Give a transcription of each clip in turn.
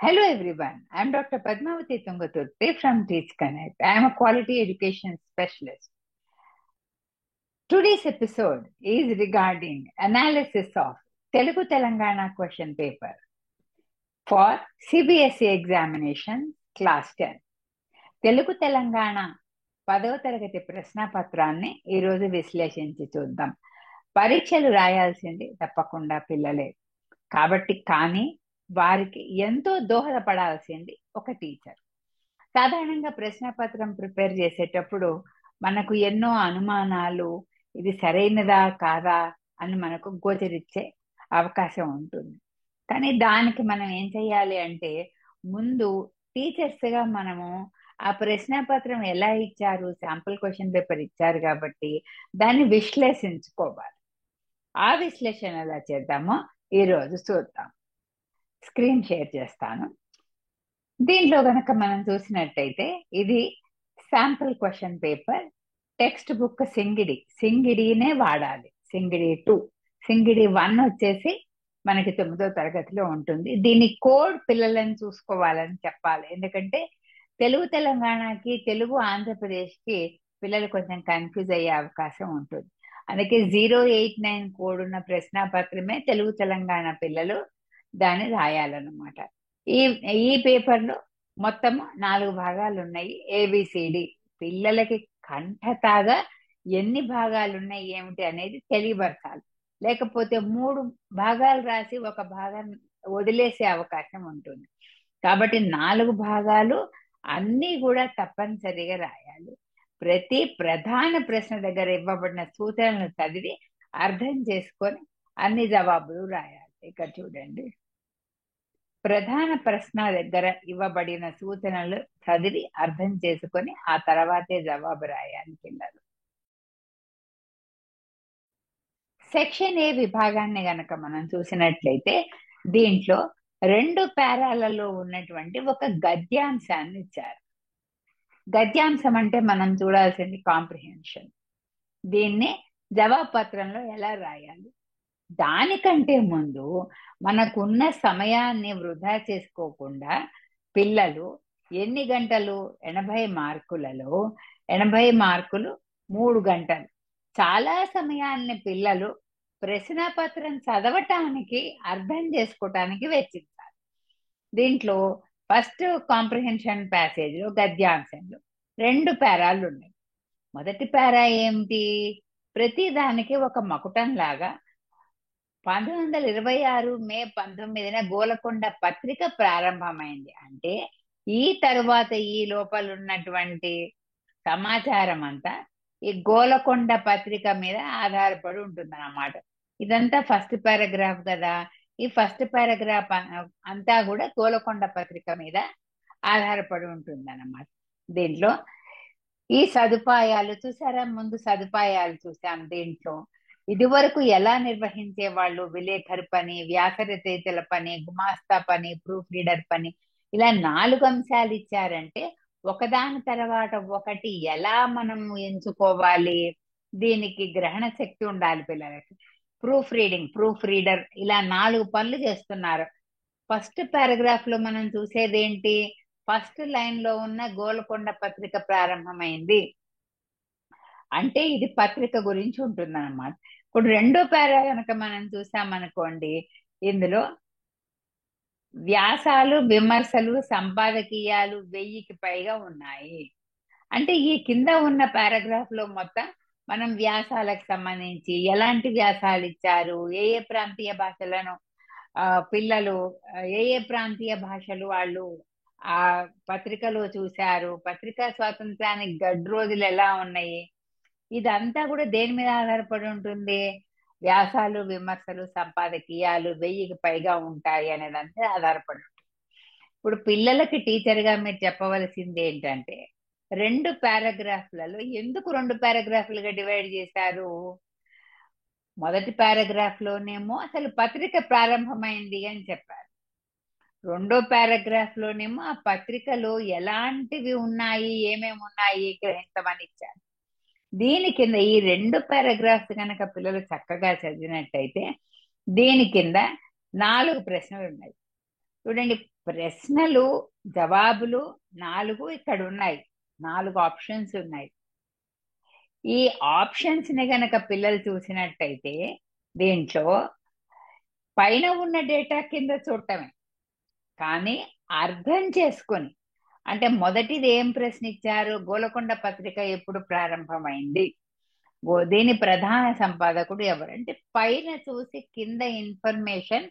Hello everyone, I am Dr. Padmavati Tungaturti from Teach Connect. I am a quality education specialist. Today's episode is regarding analysis of Telugu Telangana question paper for CBSE examination class 10. Telugu Telangana 10వ తరగతి ప్రశ్నపత్రాన్ని ఈరోజు విశ్లేషించి చూద్దాం. పరీక్షలు రాయాల్సింది తప్పకుండా పిల్లలే కాబట్టి, కానీ వారికి ఎంతో దోహదపడాల్సింది ఒక టీచర్. సాధారణంగా ప్రశ్నపత్రం ప్రిపేర్ చేసేటప్పుడు మనకు ఎన్నో అనుమానాలు, ఇది సరైనదా కాదా అని మనకు గోచరించే అవకాశం ఉంటుంది. కానీ దానికి మనం ఏం చేయాలి అంటే, ముందు టీచర్స్గా మనము ఆ ప్రశ్నపత్రం ఎలా ఇచ్చారు, శాంపుల్ క్వశ్చన్ పేపర్ ఇచ్చారు కాబట్టి దాన్ని విశ్లేషించుకోవాలి. ఆ విశ్లేషణ ఎలా చేద్దామో ఈరోజు చూద్దాం. స్క్రీన్ షేర్ చేస్తాను. దీంట్లో గనక మనం చూసినట్టయితే ఇది sample question paper, textbook సింగిడినే వాడాలి. సింగిడి 2, సింగిడి 1 వచ్చేసి మనకి 9వ తరగతిలో ఉంటుంది. దీని కోడ్ పిల్లలను చూసుకోవాలని చెప్పాలి. ఎందుకంటే తెలుగు తెలంగాణకి, తెలుగు ఆంధ్రప్రదేశ్కి పిల్లలు కొంచెం కన్ఫ్యూజ్ అయ్యే అవకాశం ఉంటుంది. అందుకే 089 కోడ్ ఉన్న ప్రశ్నాపత్రమే తెలుగు తెలంగాణ పిల్లలు దాన్ని రాయాలన్నమాట. ఈ పేపర్లో మొత్తం 4 భాగాలు ఉన్నాయి. ఏబిసిడి పిల్లలకి కంఠతాగా ఎన్ని భాగాలు ఉన్నాయి ఏమిటి అనేది తెలియబరచాలి. లేకపోతే 3 భాగాలు రాసి ఒక భాగం వదిలేసే అవకాశం ఉంటుంది. కాబట్టి 4 భాగాలు అన్నీ కూడా తప్పనిసరిగా రాయాలి. ప్రతి ప్రధాన ప్రశ్న దగ్గర ఇవ్వబడిన సూచనలను చదివి అర్థం చేసుకొని అన్ని జవాబులు రాయాలి. ఇక్కడ చూడండి, ప్రధాన ప్రశ్న దగ్గర ఇవ్వబడిన సూచనలు చదివి అర్థం చేసుకొని ఆ తర్వాతే జవాబు రాయాలి పిల్లలు. సెక్షన్ ఏ విభాగాన్ని గనక మనం చూసినట్లయితే దీంట్లో 2 పారాలలో ఉన్నటువంటి ఒక గద్యాంశాన్ని ఇచ్చారు. గద్యాంశం అంటే మనం చూడాల్సింది కాంప్రిహెన్షన్. దీన్ని జవాబు పత్రంలో ఎలా రాయాలి, దానికంటే ముందు మనకున్న సమయాన్ని వృధా చేసుకోకుండా పిల్లలు ఎన్ని గంటలు, 80 మార్కులలో 80 మార్కులు 3 గంటలు, చాలా సమయాన్ని పిల్లలు ప్రశ్నపత్రం చదవటానికి, అర్థం చేసుకోవటానికి వెచ్చించాలి. దీంట్లో ఫస్ట్ కాంప్రిహెన్షన్ ప్యాసేజ్లో గద్యాంశంలో 2 పారాలు ఉన్నాయి. మొదటి పారా ఏమిటి, ప్రతి దానికి ఒక మకుటం లాగా 1926 మే 19న గోలకొండ పత్రిక ప్రారంభమైంది. అంటే ఈ తరువాత ఈ లోపల ఉన్నటువంటి సమాచారం అంతా ఈ గోలకొండ పత్రిక మీద ఆధారపడి ఉంటుంది అన్నమాట. ఇదంతా ఫస్ట్ పారాగ్రాఫ్ కదా, ఈ ఫస్ట్ పారాగ్రాఫ్ అంతా కూడా గోలకొండ పత్రిక మీద ఆధారపడి ఉంటుంది అన్నమాట. దీంట్లో ఈ సదుపాయాలు చూసారా, ముందు సదుపాయాలు చూసాం. దీంట్లో ఇదివరకు ఎలా నిర్వహించే వాళ్ళు, విలేకరు పని, వ్యాస రచయితల పని, గుమాస్తా పని, ప్రూఫ్ రీడర్ పని, ఇలా 4 అంశాలు ఇచ్చారంటే ఒకదాని తర్వాత ఒకటి ఎలా మనం ఎంచుకోవాలి, దీనికి గ్రహణ శక్తి ఉండాలి పిల్లలకి. ప్రూఫ్ రీడింగ్, ప్రూఫ్ రీడర్, ఇలా 4 పనులు చేస్తున్నారు. ఫస్ట్ పారాగ్రాఫ్ లో మనం చూసేది ఏంటి, ఫస్ట్ లైన్ లో ఉన్న గోల్కొండ పత్రిక ప్రారంభమైంది అంటే ఇది పత్రిక గురించి ఉంటుందన్నమాట. ఇప్పుడు 2వ పారా కనుక మనం చూసామనుకోండి, ఇందులో వ్యాసాలు, విమర్శలు, సంపాదకీయాలు 1000కి పైగా ఉన్నాయి. అంటే ఈ కింద ఉన్న పారాగ్రాఫ్ లో మొత్తం మనం వ్యాసాలకు సంబంధించి ఎలాంటి వ్యాసాలు ఇచ్చారు, ఏ ఏ ప్రాంతీయ భాషలను పిల్లలు, ఏ ఏ ప్రాంతీయ భాషలు వాళ్ళు ఆ పత్రికలో చూశారు, పత్రికా స్వాతంత్రానికి గడ్డు రోజులు ఎలా ఉన్నాయి, ఇదంతా కూడా దేని మీద ఆధారపడి ఉంటుంది, వ్యాసాలు, విమర్శలు, సంపాదకీయాలు 1000కి పైగా ఉంటాయి అనేదంతా ఆధారపడి ఉంటుంది. ఇప్పుడు పిల్లలకి టీచర్గా మీరు చెప్పవలసింది ఏంటంటే, 2 పారాగ్రాఫ్లలో ఎందుకు 2 పారాగ్రాఫ్లుగా డివైడ్ చేశారు. మొదటి పారాగ్రాఫ్ లోనేమో అసలు పత్రిక ప్రారంభమైంది అని చెప్పారు. 2వ పారాగ్రాఫ్ లోనేమో ఆ పత్రికలో ఎలాంటివి ఉన్నాయి, ఏమేమి ఉన్నాయి గ్రహించమని ఇచ్చారు. దీని కింద ఈ 2 పారాగ్రాఫ్స్ కనుక పిల్లలు చక్కగా చదివినట్టయితే దీని కింద 4 ప్రశ్నలు ఉన్నాయి. చూడండి, ప్రశ్నలు జవాబులు 4 ఇక్కడ ఉన్నాయి, 4 ఆప్షన్స్ ఉన్నాయి. ఈ ఆప్షన్స్ ని గనక పిల్లలు చూసినట్టయితే దీంట్లో పైన ఉన్న డేటా కింద చూడటమే, కానీ అర్థం చేసుకొని, అంటే మొదటిది ఏం ప్రశ్న ఇచ్చారు, గోలకొండ పత్రిక ఎప్పుడు ప్రారంభమైంది, దీని ప్రధాన సంపాదకుడు ఎవరు, అంటే పైన చూసి కింద ఇన్ఫర్మేషన్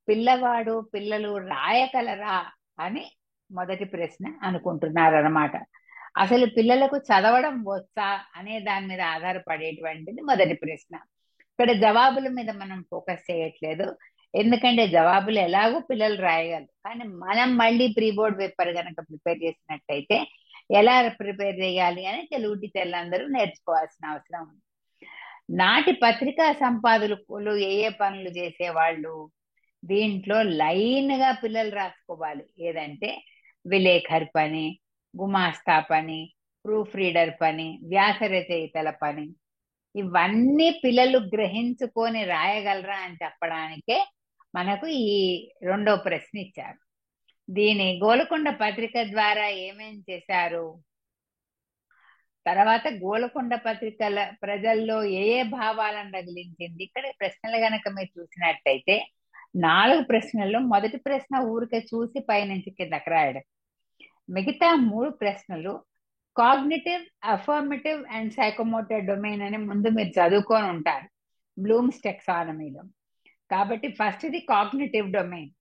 పిల్లలు రాయగలరా అని మొదటి ప్రశ్న అనుకుంటున్నారు అన్నమాట. అసలు పిల్లలకు చదవడం వచ్చా అనే దాని మీద ఆధారపడేటువంటిది మొదటి ప్రశ్న. ఇక్కడ జవాబుల మీద మనం ఫోకస్ చేయట్లేదు, ఎందుకంటే జవాబులు ఎలాగో పిల్లలు రాయగలరు, కానీ మనం మళ్ళీ ప్రీ బోర్డ్ పేపర్ కనుక ప్రిపేర్ చేసినట్టయితే ఎలా ప్రిపేర్ చేయాలి అని తెలుగు టీచర్లందరూ నేర్చుకోవాల్సిన అవసరం ఉంది. నాటి పత్రికా సంపాదకులు ఏ ఏ పనులు చేసేవాళ్ళు, దీంట్లో లైన్ గా పిల్లలు రాసుకోవాలి. ఏదంటే విలేఖరి పని, గుమాస్తా పని, ప్రూఫ్ రీడర్ పని, వ్యాస రచయితల పని, ఇవన్నీ పిల్లలు గ్రహించుకొని రాయగలరా అని చెప్పడానికే మనకు ఈ రెండో ప్రశ్న ఇచ్చారు. దీని గోలకొండ పత్రిక ద్వారా ఏమేం చేశారు, తర్వాత గోలకొండ పత్రికల ప్రజల్లో ఏ ఏ భావాలను రగిలించింది. ఇక్కడ ప్రశ్నలు గనక మీరు చూసినట్టయితే 4 ప్రశ్నల్లో మొదటి ప్రశ్న ఊరికే చూసి పైనుంచి కిందకి రాయడం, మిగతా 3 ప్రశ్నలు cognitive, affirmative and psychomotor domain అని ముందు మీరు చదువుకొని ఉంటారు బ్లూమ్స్ టెక్సానమీలో. కాబట్టి ఫస్ట్ ఇది cognitive domain,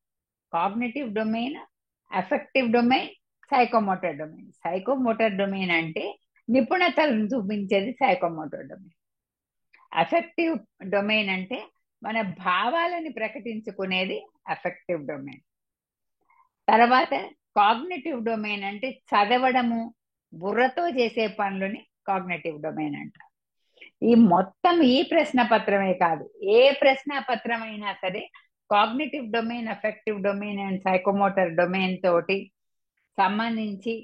affective domain, psychomotor domain. Psychomotor domain అంటే నిపుణతలను చూపించేది సైకోమోటర్ డొమైన్. అఫెక్టివ్ డొమైన్ అంటే మన భావాలని ప్రకటించుకునేది అఫెక్టివ్ డొమైన్. తర్వాత కాగ్నిటివ్ డొమైన్ అంటే చదవడము, బుర్రతో చేసే పనులని కాగ్నిటివ్ డొమైన్ అంటారు. ఈ ప్రశ్న పత్రమే కాదు, ఏ ప్రశ్న పత్రం అయినా సరే cognitive domain, affective domain and psychomotor domain తోటి సంబంధించి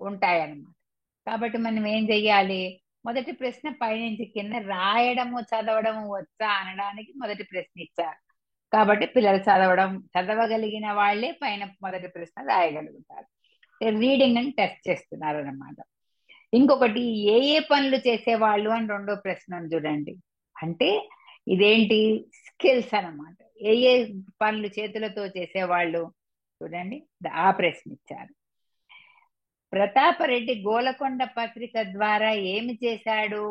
ఉంటాయన్నమాట. కాబట్టి మనం ఏం చెయ్యాలి, మొదటి ప్రశ్న పైనుంచి కింద రాయడము, చదవడము వచ్చా అనడానికి మొదటి ప్రశ్న ఇచ్చారు. కాబట్టి పిల్లలు చదవగలిగిన వాళ్ళే పైన మొదటి ప్రశ్న రాయగలుగుతారు. రీడింగ్ అని టెస్ట్ చేస్తున్నారు అన్నమాట. ఇంకొకటి ఏ ఏ పనులు చేసేవాళ్ళు అని రెండో ప్రశ్న చూడండి. అంటే ఇదేంటి, స్కిల్స్ అన్నమాట. ఏ ఏ పనులు చేతులతో చేసేవాళ్ళు చూడండి, ఆ ప్రశ్న ఇచ్చారు. ప్రతాపరెడ్డి గోలకొండ పత్రిక ద్వారా ఏమి చేశాడు,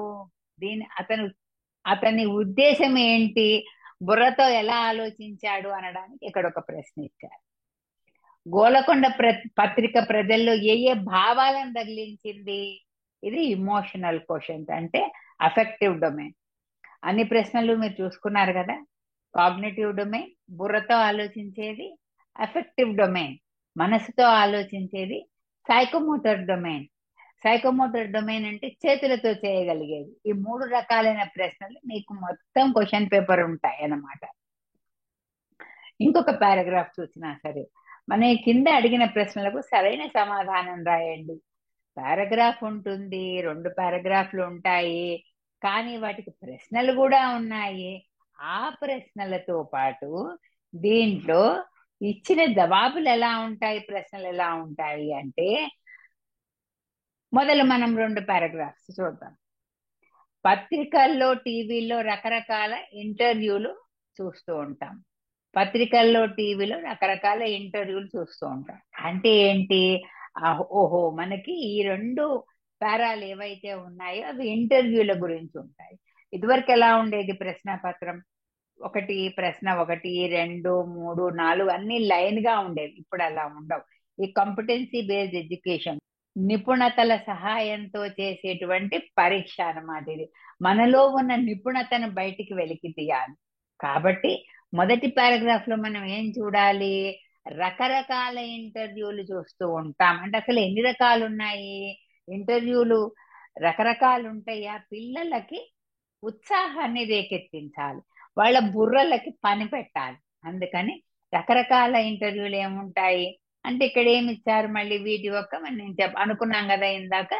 అతని ఉద్దేశం ఏంటి, బుర్రతో ఎలా ఆలోచించాడు అనడానికి ఇక్కడ ఒక ప్రశ్న ఇచ్చారు. గోలకొండ పత్రిక ప్రజల్లో ఏ ఏ భావాలను తగిలించింది, ఇది ఇమోషనల్ క్వశ్చన్స్, అంటే అఫెక్టివ్ డొమైన్. అన్ని ప్రశ్నలు మీరు చూసుకున్నారు కదా, కాగ్నిటివ్ డొమైన్ బుర్రతో ఆలోచించేది, అఫెక్టివ్ డొమైన్ మనసుతో ఆలోచించేది, సైకోమోటర్ డొమైన్ అంటే చేతులతో చేయగలిగేది. ఈ 3 రకాలైన ప్రశ్నలు మీకు మొత్తం క్వశ్చన్ పేపర్ ఉంటాయి అన్నమాట. ఇంకొక పారాగ్రాఫ్ చూసినా సరే మన కింద అడిగిన ప్రశ్నలకు సరైన సమాధానం రాయండి. పారాగ్రాఫ్ ఉంటుంది, 2 పారాగ్రాఫ్లు ఉంటాయి, కానీ వాటికి ప్రశ్నలు కూడా ఉన్నాయి. ఆ ప్రశ్నలతో పాటు దీంట్లో ఇచ్చిన జవాబులు ఎలా ఉంటాయి, ప్రశ్నలు ఎలా ఉంటాయి అంటే, మొదలు మనం 2 పారాగ్రాఫ్స్ చూద్దాం. పత్రికల్లో, టీవీల్లో రకరకాల ఇంటర్వ్యూలు చూస్తూ ఉంటాం. అంటే ఏంటి, ఓహో మనకి ఈ 2 పారాలు ఏవైతే ఉన్నాయో అవి ఇంటర్వ్యూల గురించి ఉంటాయి. ఇదివరకు ఎలా ఉండేది ప్రశ్న పత్రం, ప్రశ్న 1, 2, 3, 4 అన్ని లైన్ గా ఉండేవి. ఇప్పుడు అలా ఉండవు. ఈ కాంపిటెన్సీ బేస్డ్ ఎడ్యుకేషన్, నిపుణతల సహాయంతో చేసేటువంటి పరీక్ష అన్నమాట. ఇది మనలో ఉన్న నిపుణతను బయటికి వెలికి తీయాలి. కాబట్టి మొదటి పారాగ్రాఫ్ లో మనం ఏం చూడాలి, రకరకాల ఇంటర్వ్యూలు చూస్తూ ఉంటాం. అంటే అసలు ఎన్ని రకాలు ఉన్నాయి ఇంటర్వ్యూలు, రకరకాలు ఉంటాయి. ఆ పిల్లలకి ఉత్సాహాన్ని రేకెత్తించాలి, వాళ్ళ బుర్రలకి పని పెట్టాలి. అందుకని రకరకాల ఇంటర్వ్యూలు ఏముంటాయి అంటే ఇక్కడ ఏమి ఇచ్చారు, మళ్ళీ వీటి మనం అనుకున్నాం కదా ఇందాక,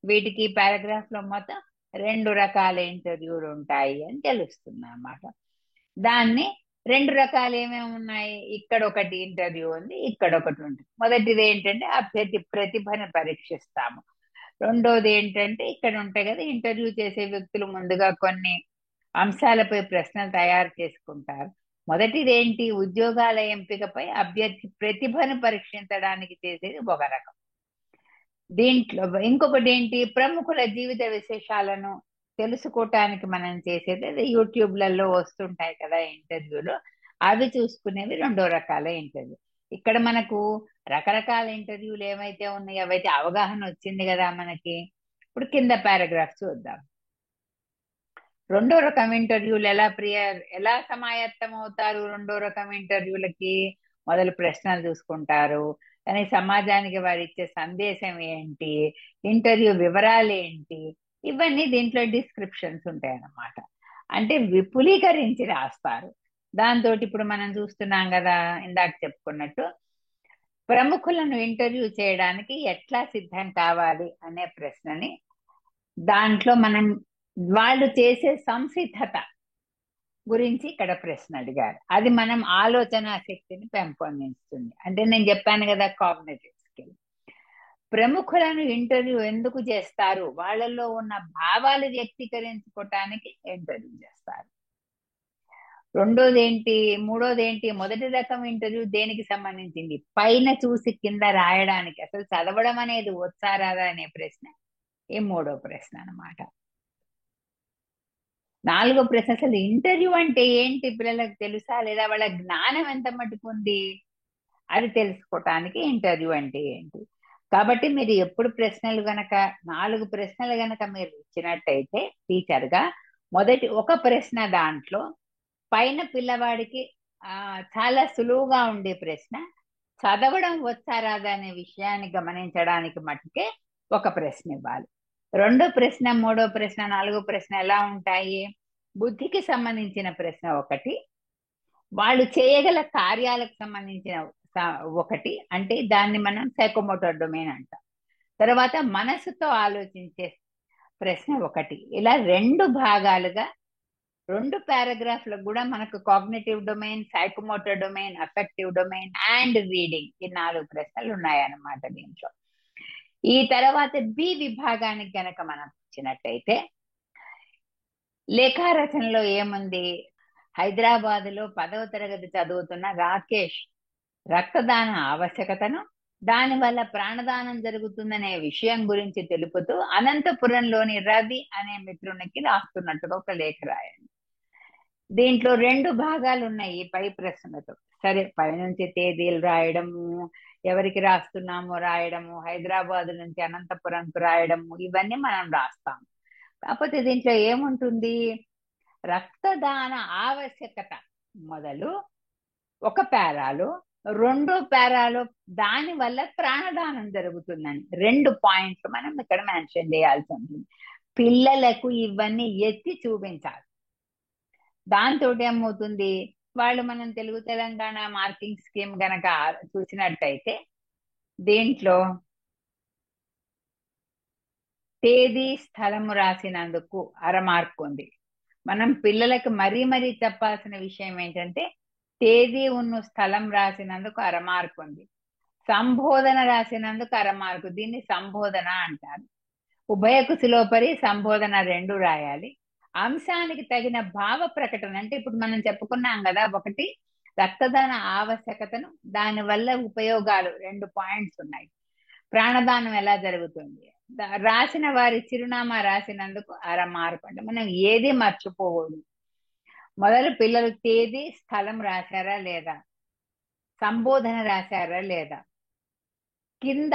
వీటికి పారాగ్రాఫ్ లో మొత్తం 2 రకాల ఇంటర్వ్యూలు ఉంటాయి అని తెలుస్తుంది అన్నమాట. దాన్ని రెండు రకాలు ఏమేమి ఉన్నాయి, ఇక్కడ ఒకటి ఇంటర్వ్యూ ఉంది, ఇక్కడ ఒకటి ఉంటుంది. మొదటిది ఏంటంటే అభ్యర్థి ప్రతిభను పరీక్షిస్తాము. రెండోది ఏంటంటే ఇక్కడ ఉంటాయి కదా, ఇంటర్వ్యూ చేసే వ్యక్తులు ముందుగా కొన్ని అంశాలపై ప్రశ్నలు తయారు చేసుకుంటారు. మొదటిది ఏంటి, ఉద్యోగాల ఎంపికపై అభ్యర్థి ప్రతిభను పరీక్షించడానికి చేసేది ఒక రకం. దీంట్లో ఇంకొకటి ఏంటి, ప్రముఖుల జీవిత విశేషాలను తెలుసుకోవటానికి మనం చేసేది, అది యూట్యూబ్లలో వస్తుంటాయి కదా ఇంటర్వ్యూలు, అవి చూసుకునేవి రెండో రకాల ఇంటర్వ్యూ. ఇక్కడ మనకు రకరకాల ఇంటర్వ్యూలు ఏమైతే ఉన్నాయో అవైతే అవగాహన వచ్చింది కదా మనకి. ఇప్పుడు కింద పారాగ్రాఫ్ చూద్దాం. రెండో రకం ఇంటర్వ్యూలు ఎలా సమాయత్తం అవుతారు రెండో రకం ఇంటర్వ్యూలకి. మొదలు ప్రశ్నలు చూసుకుంటారు, కానీ సమాజానికి వారు ఇచ్చే సందేశం ఏంటి, ఇంటర్వ్యూ వివరాలు ఏంటి, ఇవన్నీ దీంట్లో డిస్క్రిప్షన్స్ ఉంటాయి అన్నమాట. అంటే విపులీకరించి రాస్తారు. దాంతో ఇప్పుడు మనం చూస్తున్నాం కదా ఇందాక చెప్పుకున్నట్టు, ప్రముఖులను ఇంటర్వ్యూ చేయడానికి ఎట్లా సిద్ధం కావాలి అనే ప్రశ్నని దాంట్లో మనం వాళ్ళు చేసే సంసిద్ధత గురించి ఇక్కడ ప్రశ్న అడిగారు. అది మనం ఆలోచన శక్తిని పెంపొందిస్తుంది. అంటే నేను చెప్పాను కదా కాగ్నిటివ్ స్కిల్. ప్రముఖులను ఇంటర్వ్యూ ఎందుకు చేస్తారు, వాళ్ళల్లో ఉన్న భావాలు వ్యక్తీకరించుకోవటానికి ఇంటర్వ్యూ చేస్తారు. మూడోది ఏంటి, మొదటి రకం ఇంటర్వ్యూ దేనికి సంబంధించింది, పైన చూసి కింద రాయడానికి, అసలు చదవడం అనేది వచ్చా రాదా అనే ప్రశ్న ఈ మూడో ప్రశ్న అన్నమాట. నాలుగో ప్రశ్న, అసలు ఇంటర్వ్యూ అంటే ఏంటి పిల్లలకు తెలుసా లేదా, వాళ్ళ జ్ఞానం ఎంత మటుకు ఉంది అది తెలుసుకోవటానికి ఇంటర్వ్యూ అంటే ఏంటి. కాబట్టి మీరు ఎప్పుడు ప్రశ్నలు గనక 4 ప్రశ్నలు గనక మీరు ఇచ్చినట్టయితే టీచర్గా, మొదటి ఒక ప్రశ్న దాంట్లో పైన పిల్లవాడికి చాలా సులువుగా ఉండే ప్రశ్న, చదవడం వచ్చా రాదా అనే విషయాన్ని గమనించడానికి మట్టుకే ఒక ప్రశ్న ఇవ్వాలి. రెండో ప్రశ్న, మూడో ప్రశ్న, నాలుగో ప్రశ్న ఎలా ఉంటాయి, బుద్ధికి సంబంధించిన ప్రశ్న ఒకటి, వాళ్ళు చేయగల కార్యాలకు సంబంధించిన ఒకటి, అంటే దాన్ని మనం సైకోమోటర్ డొమైన్ అంటాం. తర్వాత మనసుతో ఆలోచించే ప్రశ్న ఒకటి. ఇలా 2 భాగాలుగా 2 పారాగ్రాఫ్లకు కూడా మనకు cognitive domain, psychomotor domain, affective domain and reading, ఈ 4 ప్రశ్నలు ఉన్నాయన్నమాట దీంట్లో. ఈ తర్వాత బి విభాగానికి గనక మనం వచ్చినట్టయితే, లేఖారచనలో ఏముంది, హైదరాబాదులో 10వ తరగతి చదువుతున్న రాకేష్ రక్తదాన ఆవశ్యకతను, దానివల్ల ప్రాణదానం జరుగుతుందనే విషయం గురించి తెలుపుతూ అనంతపురంలోని రవి అనే మిత్రునికి రాస్తున్నట్టుగా ఒక లేఖ రాయండి. దీంట్లో 2 భాగాలు ఉన్నాయి ఈ పై ప్రశ్నలతో. సరే, పైనుంచి తేదీలు రాయడము, ఎవరికి రాస్తున్నామో రాయడము, హైదరాబాద్ నుంచి అనంతపురంకు రాయడము, ఇవన్నీ మనం రాస్తాం. కాకపోతే దీంట్లో ఏముంటుంది, రక్తదాన ఆవశ్యకత మొదలు ఒక పారాలో, రెండో పారాలో దాని వల్ల ప్రాణదానం జరుగుతుందని 2 పాయింట్లు మనం ఇక్కడ మెన్షన్ చేయాల్సి ఉంటుంది. పిల్లలకు ఇవన్నీ ఎత్తి చూపించాలి. దాంతో ఏమవుతుంది, వాళ్ళు మనం తెలుగు తెలంగాణ మార్కింగ్ స్కీమ్ గనక చూసినట్టయితే దీంట్లో తేదీ స్థలము రాసినందుకు 1/2 మార్కు ఉంది. మనం పిల్లలకు మరీ మరీ చెప్పాల్సిన విషయం ఏంటంటే, తేదీ ఉన్న స్థలం రాసినందుకు 1/2 మార్కు ఉంది, సంబోధన రాసినందుకు 1/2 మార్కు, దీన్ని సంబోధన అంటారు. ఉభయ కుశలోపరి సంబోధన 2 రాయాలి. అంశానికి తగిన భావ ప్రకటన, అంటే ఇప్పుడు మనం చెప్పుకున్నాం కదా, ఒకటి రక్తదాన ఆవశ్యకతను, దానివల్ల ఉపయోగాలు 2 పాయింట్స్ ఉన్నాయి, ప్రాణదానం ఎలా జరుగుతుంది, రాసిన వారి చిరునామా రాసినందుకు 1/2 మార్కు. అంటే మనం ఏది మర్చిపోకూడదు. మొదలు పిల్లలు తేదీ స్థలం రాశారా లేదా, సంబోధన రాశారా లేదా, కింద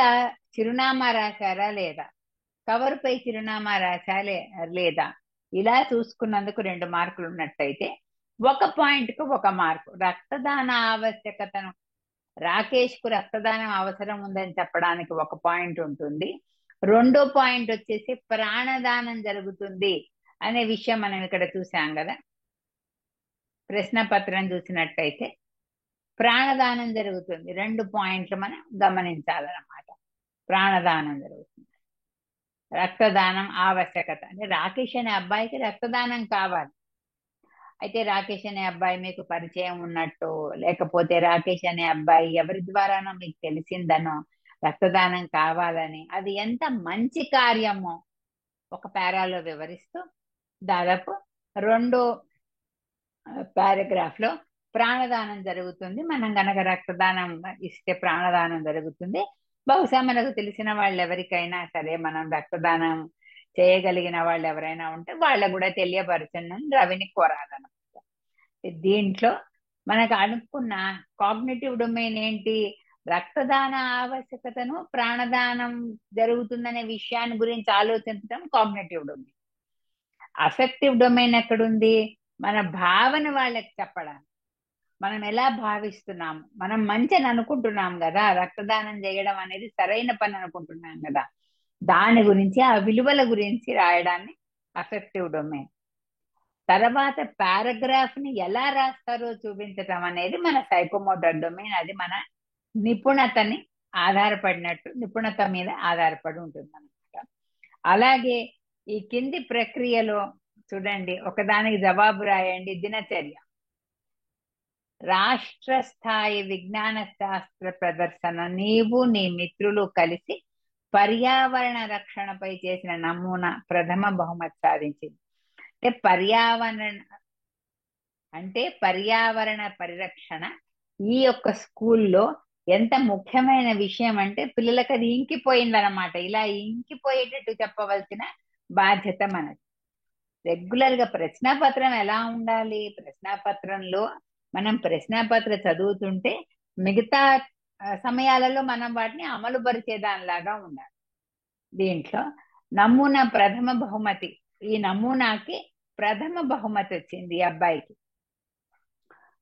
చిరునామా రాశారా లేదా, కవర్ పై చిరునామా రాశాలే లేదా, ఇలా చూసుకున్నందుకు 2 మార్కులు ఉన్నట్టయితే ఒక పాయింట్ కు 1 మార్కు. రక్తదాన ఆవశ్యకతను, రాకేష్ కు రక్తదానం అవసరం ఉందని చెప్పడానికి 1 పాయింట్ ఉంటుంది. రెండో పాయింట్ వచ్చేసి ప్రాణదానం జరుగుతుంది అనే విషయం మనం ఇక్కడ చూసాం కదా, ప్రశ్న పత్రం చూసినట్టయితే ప్రాణదానం జరుగుతుంది, 2 పాయింట్లు మనం గమనించాలన్నమాట. ప్రాణదానం జరుగుతుంది, రక్తదానం ఆవశ్యకత, అంటే రాకేష్ అనే అబ్బాయికి రక్తదానం కావాలి, అయితే రాకేష్ అనే అబ్బాయి మీకు పరిచయం ఉన్నట్టు, లేకపోతే రాకేష్ అనే అబ్బాయి ఎవరి ద్వారానో మీకు తెలిసిందనో రక్తదానం కావాలని, అది ఎంత మంచి కార్యమో ఒక పారాలో వివరిస్తూ దాదాపు 2 పారాగ్రాఫ్ లో ప్రాణదానం జరుగుతుంది, మనం గనక రక్తదానం ఇస్తే ప్రాణదానం జరుగుతుంది, బహుశా మనకు తెలిసిన వాళ్ళు ఎవరికైనా సరే మనం రక్తదానం చేయగలిగిన వాళ్ళు ఎవరైనా ఉంటే వాళ్ళకు కూడా తెలియపరచండి రవిని కోరాలన్నమాట. దీంట్లో మనకు అనుకున్న కాగ్నిటివ్ డొమైన్ ఏంటి? రక్తదాన ఆవశ్యకతను, ప్రాణదానం జరుగుతుందనే విషయాన్ని గురించి ఆలోచించడం కాగ్నిటివ్ డొమైన్. అఫెక్టివ్ డొమైన్ ఎక్కడుంది? మన భావన వాళ్ళకి చెప్పడం, మనం ఎలా భావిస్తున్నాము, మనం మంచిని అనుకుంటున్నాం కదా, రక్తదానం చేయడం అనేది సరైన పని అనుకుంటున్నాం కదా, దాని గురించి, ఆ విలువల గురించి రాయడాన్ని అఫెక్టివ్ డొమైన్. తర్వాత పారాగ్రాఫ్ ని ఎలా రాస్తారో చూపించటం అనేది మన సైకోమోటర్ డొమైన్. అది మన నిపుణతని ఆధారపడినట్టు, నిపుణత మీద ఆధారపడి ఉంటుంది అనమాట. అలాగే ఈ కింది ప్రక్రియలో చూడండి, ఒకదానికి జవాబు రాయండి. దినచర్య, రాష్ట్ర స్థాయి విజ్ఞాన శాస్త్ర ప్రదర్శన, నీవు నీ మిత్రులు కలిసి పర్యావరణ రక్షణపై చేసిన నమూనా ప్రథమ బహుమతి సాధించింది. పర్యావరణ పరిరక్షణ ఈ యొక్క స్కూల్లో ఎంత ముఖ్యమైన విషయం అంటే పిల్లలకు అది ఇంకిపోయిందనమాట. ఇలా ఇంకిపోయేటట్టు చెప్పవలసిన బాధ్యత మనది. రెగ్యులర్ గా ప్రశ్నాపత్రం ఎలా ఉండాలి? ప్రశ్నాపత్రంలో మనం ప్రశ్నాపత్ర చదువుతుంటే మిగతా సమయాలలో మనం వాటిని అమలు పరిచేదానిలాగా ఉండాలి. దీంట్లో నమూనా ప్రథమ బహుమతి, ఈ నమూనాకి ప్రథమ బహుమతి వచ్చింది ఈ అబ్బాయికి.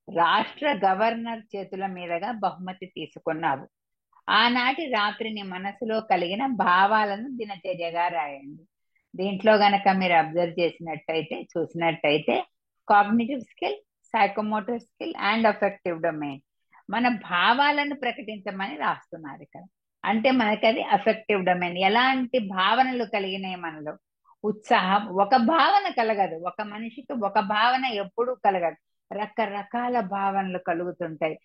రాష్ట్ర గవర్నర్ చేతుల మీదుగా బహుమతి తీసుకున్నావు. ఆనాటి రాత్రిని మనసులో కలిగిన భావాలను దినచర్యగా రాయండి. దీంట్లో గనక మీరు అబ్జర్వ్ చేసినట్టయితే, చూసినట్టయితే cognitive skill, psychomotor skill and affective domain, మన భావాలను ప్రకటించమని రాస్తున్నారు ఇక్కడ. అంటే మనకి అది అఫెక్టివ్ డొమైన్. ఎలాంటి భావనలు కలిగినాయి మనలో? ఉత్సాహం, ఒక భావన కలగదు, ఒక మనిషికి ఒక భావన ఎప్పుడూ కలగదు, రకరకాల భావనలు కలుగుతుంటాయి.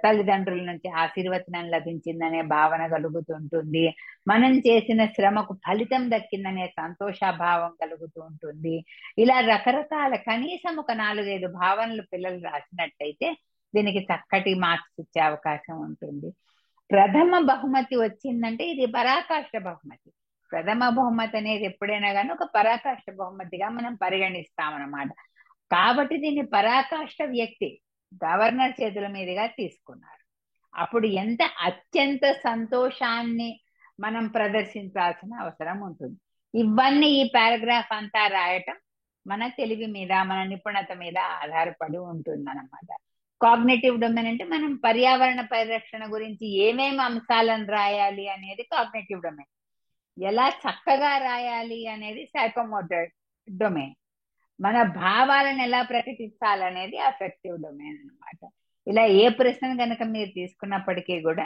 తల్లిదండ్రుల నుంచి ఆశీర్వచనం లభించిందనే భావన కలుగుతుంటుంది, మనం చేసిన శ్రమకు ఫలితం దక్కిందనే సంతోషాభావం కలుగుతూ ఉంటుంది. ఇలా రకరకాల, కనీసం ఒక 4-5 భావనలు పిల్లలు రాసినట్టయితే దీనికి చక్కటి మార్క్స్ ఇచ్చే అవకాశం ఉంటుంది. ప్రథమ బహుమతి వచ్చిందంటే ఇది పరాకాష్ఠ బహుమతి. ప్రథమ బహుమతి అనేది ఎప్పుడైనా కానీ ఒక పరాకాష్ఠ బహుమతిగా మనం పరిగణిస్తామన్నమాట. కాబట్టి దీన్ని పరాకాష్ఠ వ్యక్తి గవర్నర్ చేతుల మీదుగా తీసుకున్నారు. అప్పుడు ఎంత అత్యంత సంతోషాన్ని మనం ప్రదర్శించాల్సిన అవసరం ఉంటుంది. ఇవన్నీ ఈ పారాగ్రాఫ్ అంతా రాయటం మన తెలివి మీద, మన నిపుణత మీద ఆధారపడి ఉంటుంది అన్నమాట. కాగ్నిటివ్ డొమైన్ అంటే మనం పర్యావరణ పరిరక్షణ గురించి ఏమేమి అంశాలను రాయాలి అనేది కాగ్నిటివ్ డొమైన్, ఎలా చక్కగా రాయాలి అనేది సైకోమోటర్ డొమైన్, మన భావాలను ఎలా ప్రకటించాలనేది అఫెక్టివ్ డొమైన్ అన్నమాట. ఇలా ఏ ప్రశ్న కనుక మీరు తీసుకున్నప్పటికీ కూడా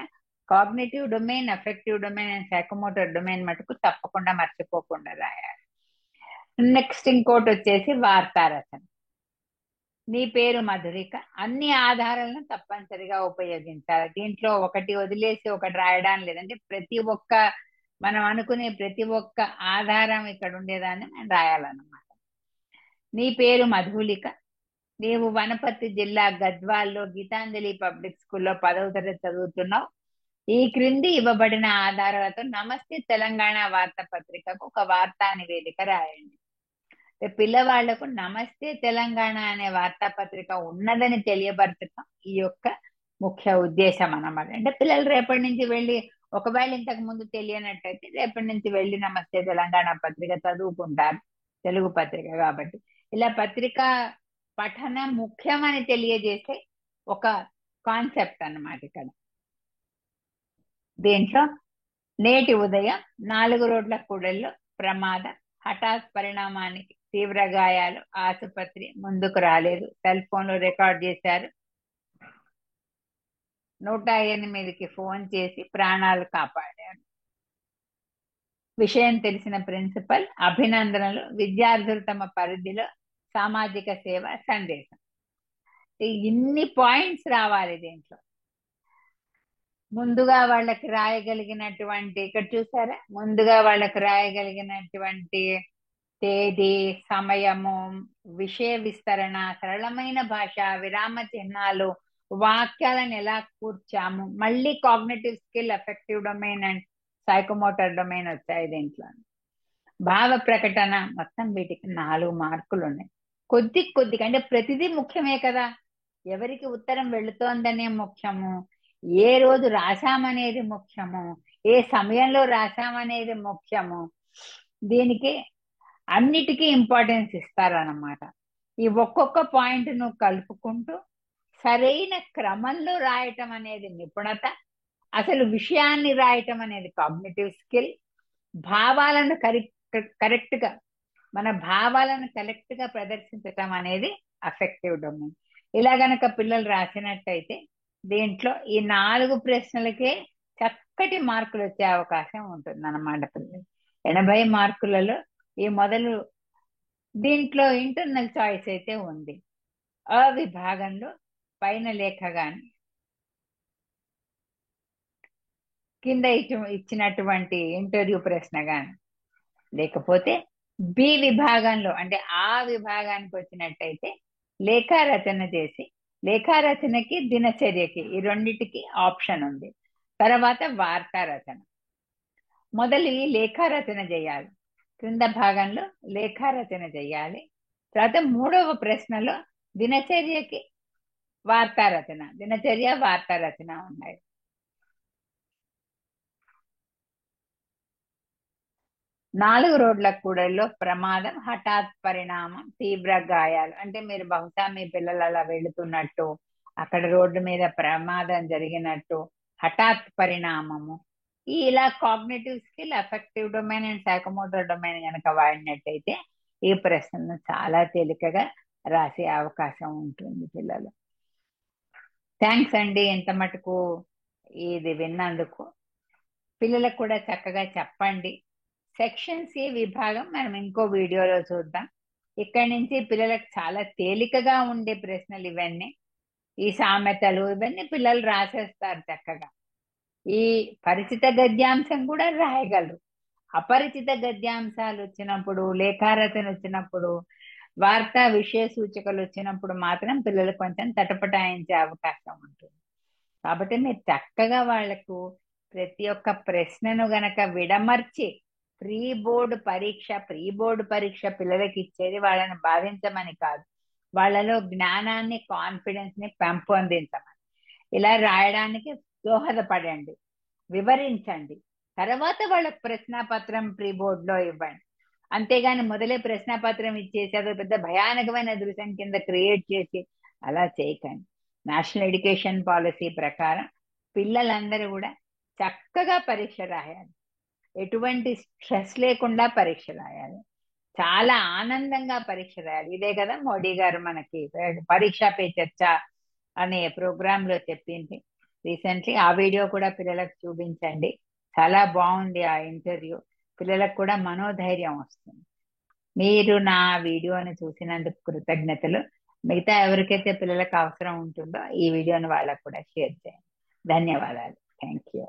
cognitive domain, affective domain and psychomotor domain మటుకు తప్పకుండా మర్చిపోకుండా రాయాలి. నెక్స్ట్ ఇంకోటి వచ్చేసి వార్తారచన. నీ పేరు మధురిక, అన్ని ఆధారాలను తప్పనిసరిగా ఉపయోగించాలి. దీంట్లో ఒకటి వదిలేసి ఒకటి రాయడానికి లేదంటే ప్రతి ఒక్క, మనం అనుకునే ప్రతి ఒక్క ఆధారం ఇక్కడ ఉండేదాన్ని మనం రాయాలన్నమాట. నీ పేరు మధులిక, నీవు వనపర్తి జిల్లా గద్వాల్లో గీతాంజలి పబ్లిక్ స్కూల్లో 10వ తరగతి చదువుతున్నావు. ఈ క్రింది ఇవ్వబడిన ఆధారాలతో నమస్తే తెలంగాణ వార్తాపత్రికకు ఒక వార్తా నివేదిక రాయండి. పిల్లవాళ్లకు నమస్తే తెలంగాణ అనే వార్తాపత్రిక ఉన్నదని తెలియపరచడం ఈ యొక్క ముఖ్య ఉద్దేశం అన్నమాట. అంటే పిల్లలు రేపటి నుంచి వెళ్ళి, ఒకవేళ ఇంతకు ముందు తెలియనట్టయితే రేపటి నుంచి వెళ్ళి నమస్తే తెలంగాణ పత్రిక చదువుకుంటారు, తెలుగు పత్రిక కాబట్టి. ఇలా పత్రికా పఠనం ముఖ్యమని తెలియజేసే ఒక కాన్సెప్ట్ అన్నమాట ఇక్కడ. దీంట్లో నేటి ఉదయం 4 రోడ్ల కూడల్లో ప్రమాదం, హఠాత్ పరిణామానికి తీవ్ర గాయాలు, ఆసుపత్రి, ముందుకు రాలేదు, సెల్ ఫోన్ లో రికార్డ్ చేశారు, 108కి ఫోన్ చేసి ప్రాణాలు కాపాడారు. విషయం తెలిసిన ప్రిన్సిపల్ అభినందనలు, విద్యార్థులు తమ పరిధిలో సామాజిక సేవ, సందేశం. ఇన్ని పాయింట్స్ రావాలి దీంట్లో. ముందుగా వాళ్ళకి రాయగలిగినటువంటి, ఇక్కడ చూసారా, ముందుగా వాళ్ళకి రాయగలిగినటువంటి తేదీ, సమయము, విషయ విస్తరణ, సరళమైన భాష, విరామ చిహ్నాలు, వాక్యాలను ఎలా కూర్చాము, మళ్ళీ cognitive skill, effective domain and psychomotor domain వచ్చాయి దీంట్లో. భావ ప్రకటన, మొత్తం వీటికి 4 మార్కులు ఉన్నాయి. కొద్దిగా అంటే ప్రతిదీ ముఖ్యమే కదా. ఎవరికి ఉత్తరం వెళుతోందనే ముఖ్యము, ఏ రోజు రాశామనేది ముఖ్యము, ఏ సమయంలో రాశామనేది ముఖ్యము. దీనికి అన్నిటికీ ఇంపార్టెన్స్ ఇస్తారన్నమాట. ఈ ఒక్కొక్క పాయింట్ నువ్వు కలుపుకుంటూ సరైన క్రమంలో రాయటం అనేది నిపుణత, అసలు విషయాన్ని రాయటం అనేది కాగ్నిటివ్ స్కిల్, భావాలను కరెక్ట్ గా, మన భావాలను కరెక్ట్ గా ప్రదర్శించటం అనేది అఫెక్టివ్ డొమైన్. ఇలా గనక పిల్లలు రాసినట్టయితే దీంట్లో ఈ 4 ప్రశ్నలకే చక్కటి మార్కులు వచ్చే అవకాశం ఉంటుంది అన్నమాట పిల్లలు. 80 మార్కులలో ఈ మొదలు దీంట్లో ఇంటర్నల్ చాయిస్ అయితే ఉంది. ఆ విభాగంలో పైన లేఖ గాని, కింద ఇచ్చినటువంటి ఇంటర్వ్యూ ప్రశ్న గాని, లేకపోతే బి విభాగంలో అంటే ఆ విభాగానికి వచ్చినట్టయితే లేఖారచన చేసి, లేఖారచనకి దినచర్యకి ఈ రెండిటికి ఆప్షన్ ఉంది. తర్వాత వార్తా రచన. మొదలు లేఖారచన చేయాలి, క్రింద భాగంలో లేఖారచన చేయాలి. తర్వాత 3వ ప్రశ్నలో దినచర్యకి వార్తా రచన, దినచర్య వార్తా రచన ఉన్నాయి. నాలుగు రోడ్ల కూడల్లో ప్రమాదం, హఠాత్ పరిణామం, తీవ్ర గాయాలు. అంటే మీరు బహుశా మీ పిల్లలు అలా వెళుతున్నట్టు, అక్కడ రోడ్డు మీద ప్రమాదం జరిగినట్టు, హఠాత్ పరిణామము. ఇలా cognitive skill, affective domain and psychomotor domain కనుక వాడినట్టయితే ఈ ప్రశ్నను చాలా తేలికగా రాసే అవకాశం ఉంటుంది పిల్లలు. థ్యాంక్స్ అండి ఇంత మటుకు ఇది విన్నందుకు. పిల్లలకు కూడా చక్కగా చెప్పండి. సెక్షన్ సి విభాగం మనం ఇంకో వీడియోలో చూద్దాం. ఇక్కడి నుంచి పిల్లలకు చాలా తేలికగా ఉండే ప్రశ్నలు ఇవన్నీ. ఈ సామెతలు ఇవన్నీ పిల్లలు రాసేస్తారు చక్కగా. ఈ పరిచిత గద్యాంశం కూడా రాయగలరు. అపరిచిత గద్యాంశాలు వచ్చినప్పుడు, లేఖారచన వచ్చినప్పుడు, వార్తా విషయ సూచికలు వచ్చినప్పుడు మాత్రం పిల్లలు కొంచెం తటపటాయించే అవకాశం ఉంటుంది. కాబట్టి మీరు చక్కగా వాళ్లకు ప్రతి ఒక్క ప్రశ్నను గనక విడమర్చి ప్రీ బోర్డు పరీక్ష పిల్లలకి ఇచ్చేది వాళ్ళని బాధించమని కాదు, వాళ్ళలో జ్ఞానాన్ని, కాన్ఫిడెన్స్ ని పెంపొందించమని. ఇలా రాయడానికి దోహదపడండి, వివరించండి. తర్వాత వాళ్ళకి ప్రశ్నాపత్రం ప్రీ బోర్డులో ఇవ్వండి. అంతేగాని మొదలే ప్రశ్నాపత్రం ఇచ్చేసి అదో పెద్ద భయానకమైన దృశ్యం కింద క్రియేట్ చేసి అలా చేయకండి. నేషనల్ ఎడ్యుకేషన్ పాలసీ ప్రకారం పిల్లలందరూ కూడా చక్కగా పరీక్ష రాయాలి, ఎటువంటి స్ట్రెస్ లేకుండా పరీక్ష రాయాలి, చాలా ఆనందంగా పరీక్ష రాయాలి. ఇదే కదా మోడీ గారు మనకి పరీక్ష పే చర్చ అనే ప్రోగ్రామ్ లో చెప్పింది రీసెంట్లీ. ఆ వీడియో కూడా పిల్లలకు చూపించండి, చాలా బాగుంది ఆ ఇంటర్వ్యూ. పిల్లలకు కూడా మనోధైర్యం వస్తుంది. మీరు నా వీడియోని చూసినందుకు కృతజ్ఞతలు. మిగతా ఎవరికైతే పిల్లలకు అవసరం ఉంటుందో ఈ వీడియోని వాళ్ళకు కూడా షేర్ చేయండి. ధన్యవాదాలు. Thank you.